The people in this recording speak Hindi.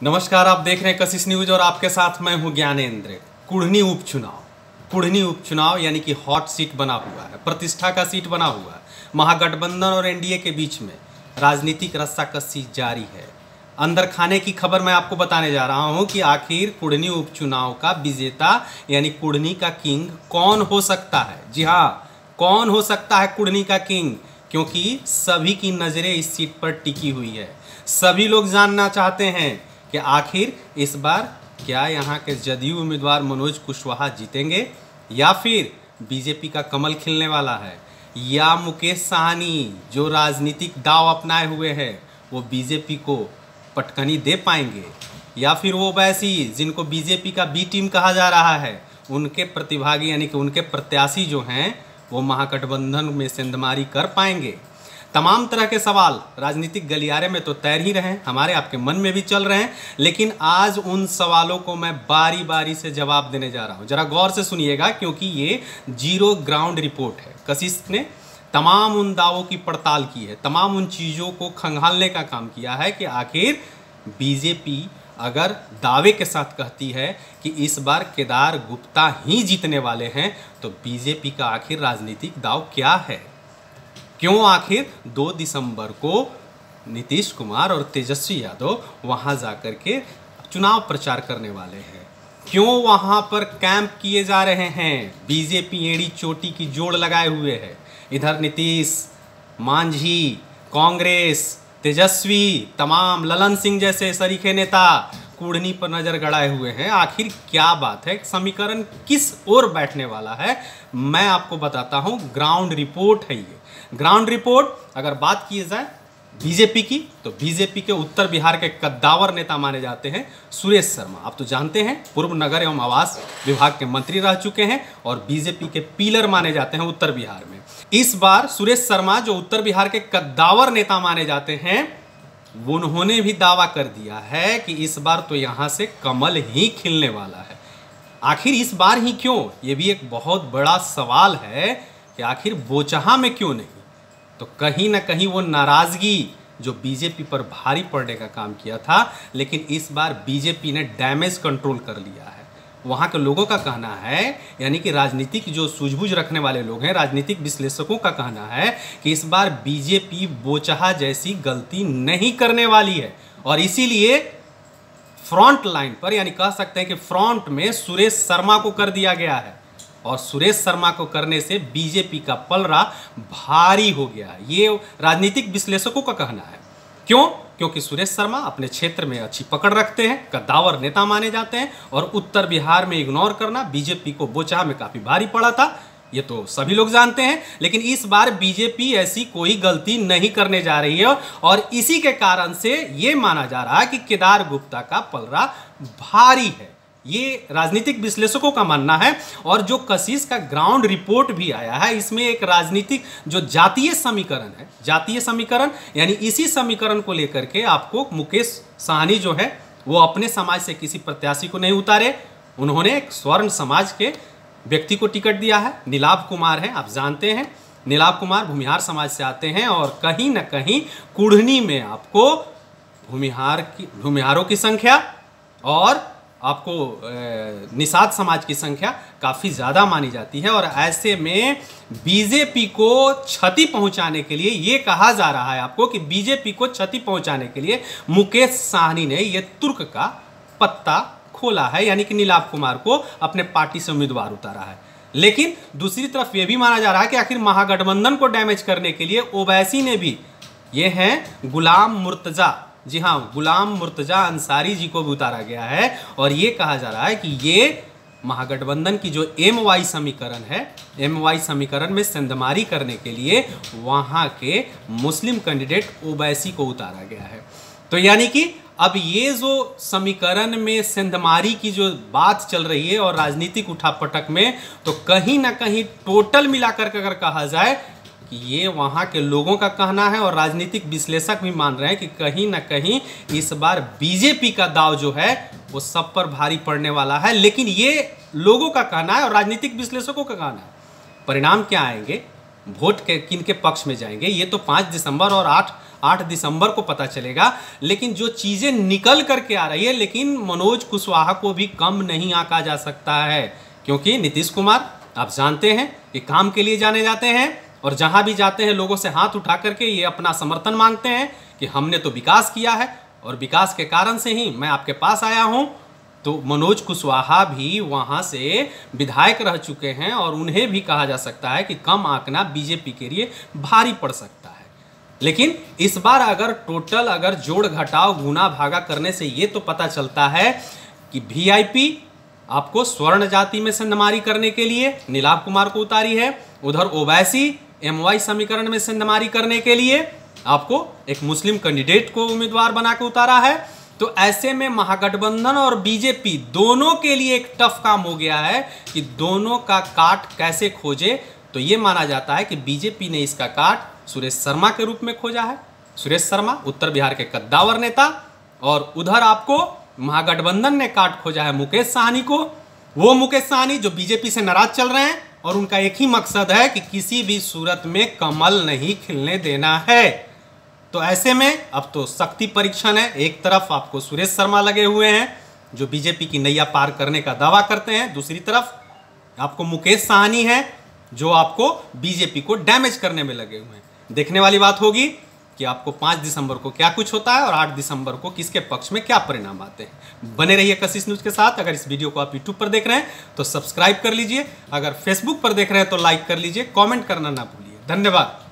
नमस्कार, आप देख रहे हैं कशिश न्यूज और आपके साथ मैं हूं ज्ञानेंद्र। कुढ़नी उपचुनाव यानी कि हॉट सीट बना हुआ है, प्रतिष्ठा का सीट बना हुआ है। महागठबंधन और एनडीए के बीच में राजनीतिक रस्साकसी जारी है। अंदर खाने की खबर मैं आपको बताने जा रहा हूं कि आखिर कुढ़नी उपचुनाव का विजेता यानी कुढ़नी का किंग कौन हो सकता है। जी हाँ, कौन हो सकता है कुढ़नी का किंग, क्योंकि सभी की नज़रें इस सीट पर टिकी हुई है। सभी लोग जानना चाहते हैं कि आखिर इस बार क्या यहाँ के जदयू उम्मीदवार मनोज कुशवाहा जीतेंगे या फिर बीजेपी का कमल खिलने वाला है, या मुकेश साहनी जो राजनीतिक दांव अपनाए हुए हैं वो बीजेपी को पटकनी दे पाएंगे, या फिर वो वैसी जिनको बीजेपी का बी टीम कहा जा रहा है उनके प्रतिभागी यानी कि उनके प्रत्याशी जो हैं वो महागठबंधन में सेंधमारी कर पाएंगे। तमाम तरह के सवाल राजनीतिक गलियारे में तो तैर ही रहे हैं, हमारे आपके मन में भी चल रहे हैं, लेकिन आज उन सवालों को मैं बारी बारी से जवाब देने जा रहा हूं। जरा गौर से सुनिएगा, क्योंकि ये जीरो ग्राउंड रिपोर्ट है। कशिश ने तमाम उन दावों की पड़ताल की है, तमाम उन चीज़ों को खंगालने का काम किया है कि आखिर बीजेपी अगर दावे के साथ कहती है कि इस बार केदार गुप्ता ही जीतने वाले हैं, तो बीजेपी का आखिर राजनीतिक दाव क्या है। क्यों आखिर 2 दिसंबर को नीतीश कुमार और तेजस्वी यादव वहां जाकर के चुनाव प्रचार करने वाले हैं, क्यों वहां पर कैंप किए जा रहे हैं। बीजेपी एड़ी चोटी की जोड़ लगाए हुए है। इधर नीतीश, मांझी, कांग्रेस, तेजस्वी, तमाम ललन सिंह जैसे सरीखे नेता कुढ़नी पर नजर गड़ाए हुए हैं। आखिर क्या बात है, समीकरण किस ओर बैठने वाला है, मैं आपको बताता हूं। ग्राउंड रिपोर्ट है ये। ग्राउंड रिपोर्ट अगर बात की जाए बीजेपी की, तो बीजेपी के उत्तर बिहार के कद्दावर नेता माने जाते हैं सुरेश शर्मा। आप तो जानते हैं पूर्व नगर एवं आवास विभाग के मंत्री रह चुके हैं और बीजेपी के पिलर माने जाते हैं उत्तर बिहार में। इस बार सुरेश शर्मा जो उत्तर बिहार के कद्दावर नेता माने जाते हैं, उन्होंने भी दावा कर दिया है कि इस बार तो यहाँ से कमल ही खिलने वाला है। आखिर इस बार ही क्यों, ये भी एक बहुत बड़ा सवाल है कि आखिर बोचहा में क्यों नहीं। तो कहीं ना कहीं वो नाराज़गी जो बीजेपी पर भारी पड़ने का काम किया था, लेकिन इस बार बीजेपी ने डैमेज कंट्रोल कर लिया है। वहाँ के लोगों का कहना है, यानी कि राजनीतिक जो सूझबूझ रखने वाले लोग हैं, राजनीतिक विश्लेषकों का कहना है कि इस बार बीजेपी बोचहा जैसी गलती नहीं करने वाली है, और इसीलिए फ्रंट लाइन पर यानी कह सकते हैं कि फ्रंट में सुरेश शर्मा को कर दिया गया है, और सुरेश शर्मा को करने से बीजेपी का पलड़ा भारी हो गया है। ये राजनीतिक विश्लेषकों का कहना है। क्यों? क्योंकि सुरेश शर्मा अपने क्षेत्र में अच्छी पकड़ रखते हैं, कद्दावर नेता माने जाते हैं, और उत्तर बिहार में इग्नोर करना बीजेपी को बोचहा में काफ़ी भारी पड़ा था, ये तो सभी लोग जानते हैं। लेकिन इस बार बीजेपी ऐसी कोई गलती नहीं करने जा रही है, और इसी के कारण से ये माना जा रहा है कि केदार गुप्ता का पलड़ा भारी है। ये राजनीतिक विश्लेषकों का मानना है। और जो कशिश का ग्राउंड रिपोर्ट भी आया है, इसमें एक राजनीतिक जो जातीय समीकरण है, जातीय समीकरण यानी इसी समीकरण को लेकर के आपको मुकेश साहनी जो है वो अपने समाज से किसी प्रत्याशी को नहीं उतारे, उन्होंने एक स्वर्ण समाज के व्यक्ति को टिकट दिया है। नीलाभ कुमार हैं, आप जानते हैं नीलाभ कुमार भूमिहार समाज से आते हैं, और कहीं ना कहीं कुढ़नी में आपको भूमिहारों की संख्या और आपको निषाद समाज की संख्या काफ़ी ज़्यादा मानी जाती है। और ऐसे में बीजेपी को क्षति पहुंचाने के लिए ये कहा जा रहा है आपको कि बीजेपी को क्षति पहुंचाने के लिए मुकेश साहनी ने ये तुर्क का पत्ता खोला है, यानी कि नीलाभ कुमार को अपने पार्टी से उम्मीदवार उतारा है। लेकिन दूसरी तरफ ये भी माना जा रहा है कि आखिर महागठबंधन को डैमेज करने के लिए ओवैसी ने भी, ये हैं गुलाम मुर्तजा, जी हाँ, गुलाम मुर्तजा अंसारी जी को भी उतारा गया है। और ये कहा जा रहा है कि ये महागठबंधन की जो MY समीकरण है, MY समीकरण में सेंधमारी करने के लिए वहाँ के मुस्लिम कैंडिडेट ओवैसी को उतारा गया है। तो यानी कि अब ये जो समीकरण में सेंधमारी की जो बात चल रही है और राजनीतिक उठापटक में, तो कहीं ना कहीं टोटल मिलाकर के अगर कहा जाए कि ये वहाँ के लोगों का कहना है, और राजनीतिक विश्लेषक भी मान रहे हैं कि कहीं ना कहीं इस बार बीजेपी का दाव जो है वो सब पर भारी पड़ने वाला है। लेकिन ये लोगों का कहना है और राजनीतिक विश्लेषकों का कहना है। परिणाम क्या आएंगे, वोट के किन के पक्ष में जाएंगे, ये तो 5 दिसंबर और 8 8 दिसंबर को पता चलेगा। लेकिन जो चीज़ें निकल करके आ रही है, लेकिन मनोज कुशवाहा को भी कम नहीं आंका जा सकता है, क्योंकि नीतीश कुमार आप जानते हैं कि काम के लिए जाने जाते हैं और जहां भी जाते हैं लोगों से हाथ उठा करके ये अपना समर्थन मांगते हैं कि हमने तो विकास किया है और विकास के कारण से ही मैं आपके पास आया हूं। तो मनोज कुशवाहा भी वहां से विधायक रह चुके हैं और उन्हें भी कहा जा सकता है कि कम आंकना बीजेपी के लिए भारी पड़ सकता है। लेकिन इस बार अगर जोड़ घटाव गुना भागा करने से ये तो पता चलता है कि वीआईपी आपको स्वर्ण जाति में सेंधमारी करने के लिए नीलाभ कुमार को उतारी है, उधर ओवैसी एमवाई समीकरण में सेंधमारी करने के लिए आपको एक मुस्लिम कैंडिडेट को उम्मीदवार बना के उतारा है। तो ऐसे में महागठबंधन और बीजेपी दोनों के लिए एक टफ काम हो गया है कि दोनों का काट कैसे खोजे। तो ये माना जाता है कि बीजेपी ने इसका काट सुरेश शर्मा के रूप में खोजा है। सुरेश शर्मा उत्तर बिहार के कद्दावर नेता, और उधर आपको महागठबंधन ने काट खोजा है मुकेश साहनी को। वो मुकेश साहनी जो बीजेपी से नाराज चल रहे हैं और उनका एक ही मकसद है कि किसी भी सूरत में कमल नहीं खिलने देना है। तो ऐसे में अब तो शक्ति परीक्षण है। एक तरफ आपको सुरेश शर्मा लगे हुए हैं जो बीजेपी की नैया पार करने का दावा करते हैं, दूसरी तरफ आपको मुकेश साहनी है जो आपको बीजेपी को डैमेज करने में लगे हुए हैं। देखने वाली बात होगी कि आपको 5 दिसंबर को क्या कुछ होता है और 8 दिसंबर को किसके पक्ष में क्या परिणाम आते हैं। बने रहिए कशिश न्यूज़ के साथ। अगर इस वीडियो को आप यूट्यूब पर देख रहे हैं तो सब्सक्राइब कर लीजिए, अगर फेसबुक पर देख रहे हैं तो लाइक कर लीजिए, कमेंट करना ना भूलिए। धन्यवाद।